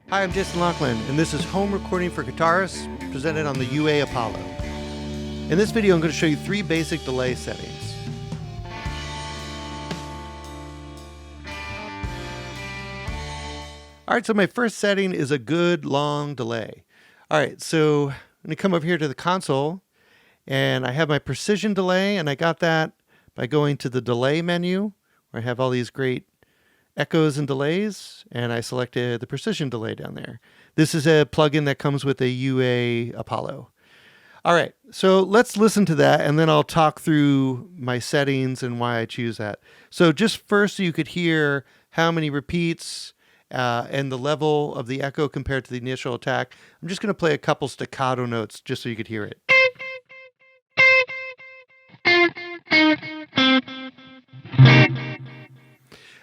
Hi, I'm Jason Loughlin, and this is Home Recording for Guitarists, presented on the UA Apollo. In this video, I'm going to show you 3 basic delay settings. Alright, so my first setting is a good long delay. Alright, so I'm going to come over here to the console, and I have my precision delay, and I got that by going to the delay menu, where I have all these great echoes and delays, and I selected the precision delay down there. This is a plugin that comes with a UA Apollo. All right, so let's listen to that, and then I'll talk through my settings and why I choose that. So just first, so you could hear how many repeats and the level of the echo compared to the initial attack, I'm just going to play a couple staccato notes just so you could hear it.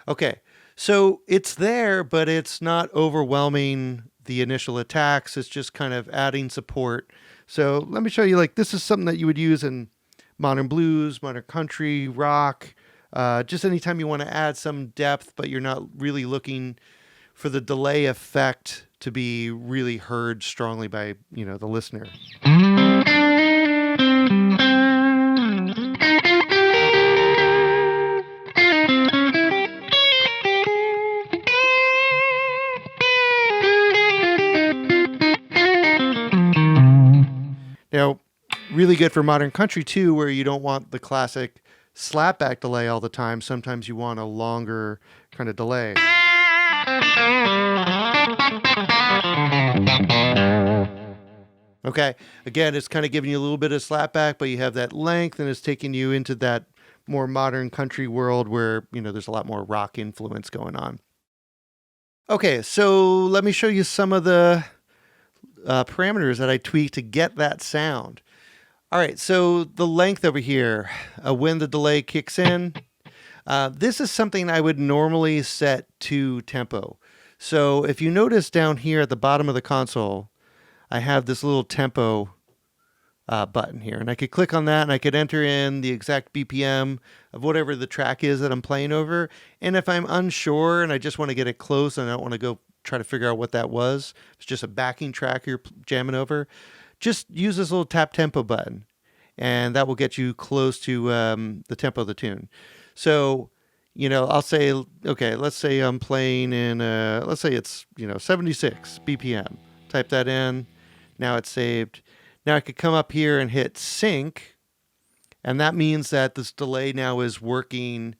Okay, so it's there, but it's not overwhelming the initial attacks. It's just kind of adding support. So let me show you, like, this is something that you would use in modern blues, modern country, rock, just anytime you want to add some depth, but you're not really looking for the delay effect to be really heard strongly by, the listener. Now, really good for modern country too, where you don't want the classic slapback delay all the time. Sometimes you want a longer kind of delay. Okay, again, it's kind of giving you a little bit of slapback, but you have that length, and it's taking you into that more modern country world where, there's a lot more rock influence going on. Okay, so let me show you some of the parameters that I tweaked to get that sound. All right, so the length over here, when the delay kicks in, this is something I would normally set to tempo. So if you notice down here at the bottom of the console, I have this little tempo button here, and I could click on that and I could enter in the exact BPM of whatever the track is that I'm playing over. And if I'm unsure and I just want to get it close and I don't want to go try to figure out what that was, it's just a backing track you're jamming over, just use this little tap tempo button, and that will get you close to the tempo of the tune. So, I'll say, okay, let's say I'm playing in, let's say it's, 76 BPM. Type that in. Now it's saved. Now I could come up here and hit sync, and that means that this delay now is working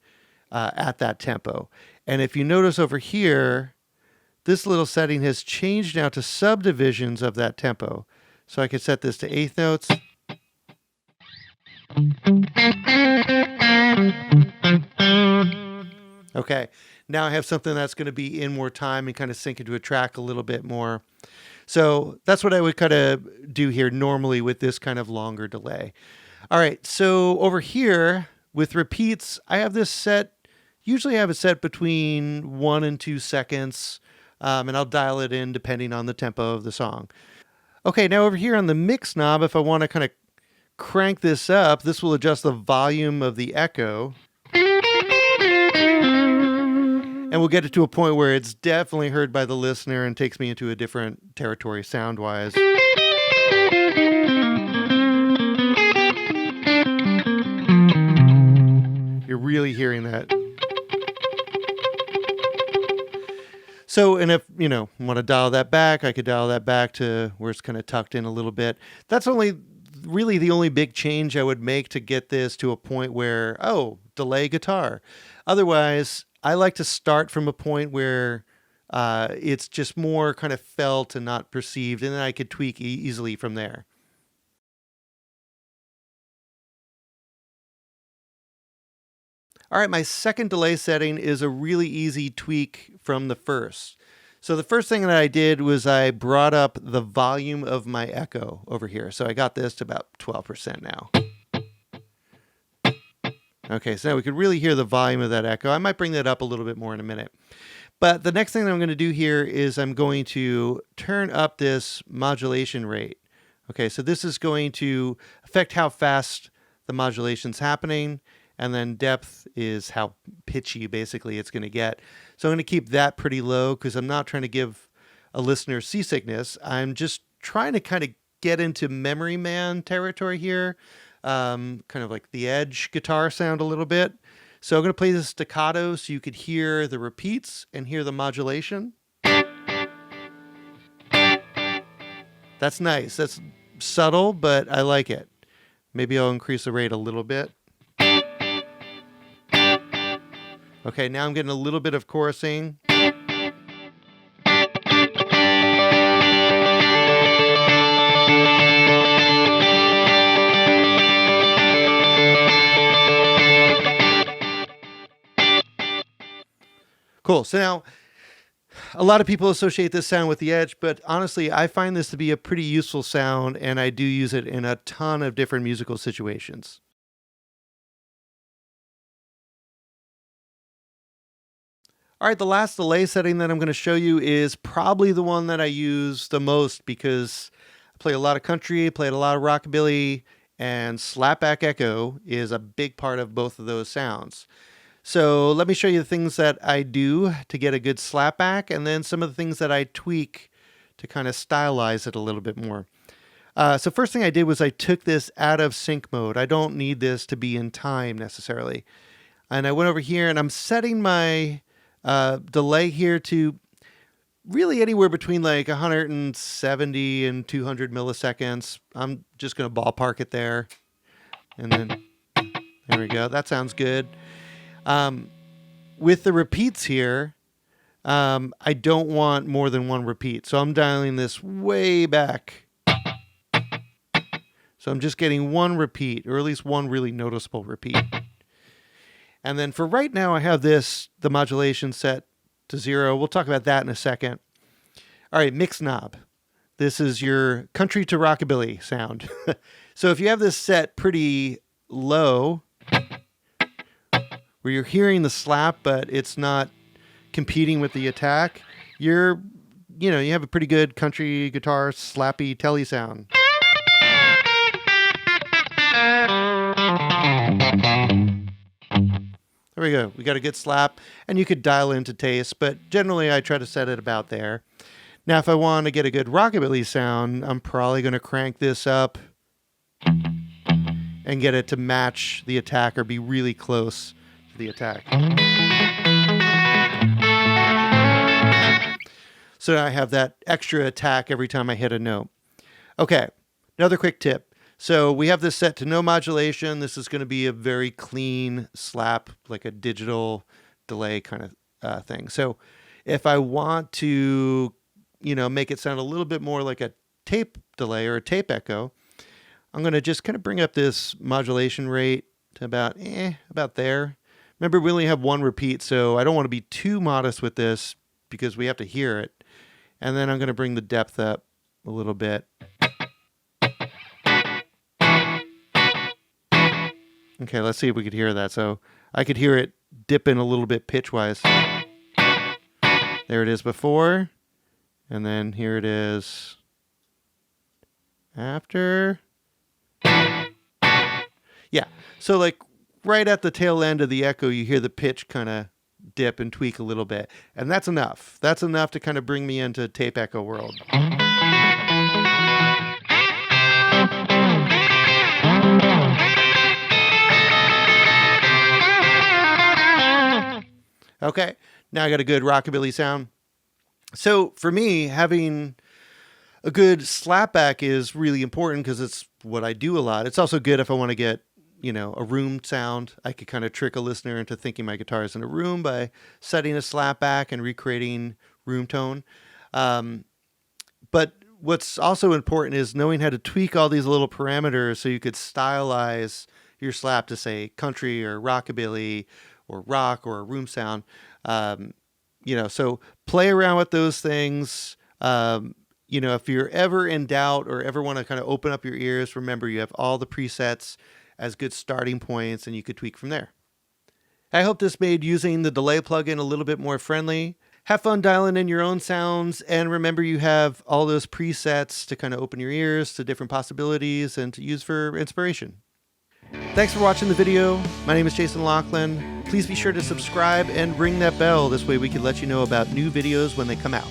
at that tempo. And if you notice over here, this little setting has changed now to subdivisions of that tempo. So I could set this to eighth notes. Okay, now I have something that's going to be in more time and kind of sync into a track a little bit more. So that's what I would kind of do here normally with this kind of longer delay. All right, so over here with repeats, I have this set, usually I have it set between 1 and 2 seconds, and I'll dial it in depending on the tempo of the song. Okay, now over here on the mix knob, if I want to kind of crank this up, this will adjust the volume of the echo. And we'll get it to a point where it's definitely heard by the listener and takes me into a different territory sound-wise. You're really hearing that. So, and if, want to dial that back, I could dial that back to where it's kind of tucked in a little bit. That's really the only big change I would make to get this to a point where, delay guitar. Otherwise, I like to start from a point where it's just more kind of felt and not perceived, and then I could tweak easily from there. All right, my second delay setting is a really easy tweak from the first. So the first thing that I did was I brought up the volume of my echo over here. So I got this to about 12% now. Okay, so now we could really hear the volume of that echo. I might bring that up a little bit more in a minute. But the next thing that I'm going to do here is I'm going to turn up this modulation rate. Okay, so this is going to affect how fast the modulation's happening, and then depth is how pitchy basically it's going to get. So I'm going to keep that pretty low because I'm not trying to give a listener's seasickness. I'm just trying to kind of get into memory man territory here, kind of like the edge guitar sound a little bit. So I'm going to play this staccato so you could hear the repeats and hear the modulation. That's nice. That's subtle, but I like it. Maybe I'll increase the rate a little bit. Okay, now I'm getting a little bit of chorusing. Cool. So now, a lot of people associate this sound with the edge, but honestly, I find this to be a pretty useful sound, and I do use it in a ton of different musical situations. All right, the last delay setting that I'm going to show you is probably the one that I use the most because I play a lot of country, played a lot of rockabilly, and slapback echo is a big part of both of those sounds. So let me show you the things that I do to get a good slapback, and then some of the things that I tweak to kind of stylize it a little bit more. So first thing I did was I took this out of sync mode. I don't need this to be in time necessarily. And I went over here and I'm setting my delay here to really anywhere between like 170 and 200 milliseconds. I'm just going to ballpark it there. And then there we go. That sounds good. With the repeats here, I don't want more than one repeat. So I'm dialing this way back. So I'm just getting one repeat, or at least one really noticeable repeat. And then for right now, I have the modulation set to 0. We'll talk about that in a second. All right, mix knob. This is your country to rockabilly sound. So if you have this set pretty low, where you're hearing the slap, but it's not competing with the attack, you have a pretty good country guitar slappy telly sound. There we go. We got a good slap, and you could dial into taste, but generally I try to set it about there. Now, if I want to get a good rockabilly sound, I'm probably going to crank this up and get it to match the attack or be really close the attack. So now I have that extra attack every time I hit a note. Okay, another quick tip. So we have this set to no modulation. This is going to be a very clean slap, like a digital delay kind of thing. So if I want to, make it sound a little bit more like a tape delay or a tape echo, I'm going to just kind of bring up this modulation rate to about there. Remember, we only have one repeat, so I don't want to be too modest with this because we have to hear it. And then I'm going to bring the depth up a little bit. Okay, let's see if we could hear that. So I could hear it dipping a little bit pitch-wise. There it is before. And then here it is after. Yeah, so like right at the tail end of the echo, you hear the pitch kind of dip and tweak a little bit. And that's enough. That's enough to kind of bring me into tape echo world. Okay, now I got a good rockabilly sound. So for me, having a good slapback is really important because it's what I do a lot. It's also good if I want to get a room sound. I could kind of trick a listener into thinking my guitar is in a room by setting a slapback and recreating room tone. But what's also important is knowing how to tweak all these little parameters so you could stylize your slap to say country or rockabilly or rock or a room sound. So play around with those things. If you're ever in doubt or ever want to kind of open up your ears, remember you have all the presets as good starting points and you could tweak from there. I hope this made using the delay plugin a little bit more friendly. Have fun dialing in your own sounds, and remember you have all those presets to kind of open your ears to different possibilities and to use for inspiration. Thanks for watching the video. My name is Jason Loughlin. Please be sure to subscribe and ring that bell. This way we can let you know about new videos when they come out.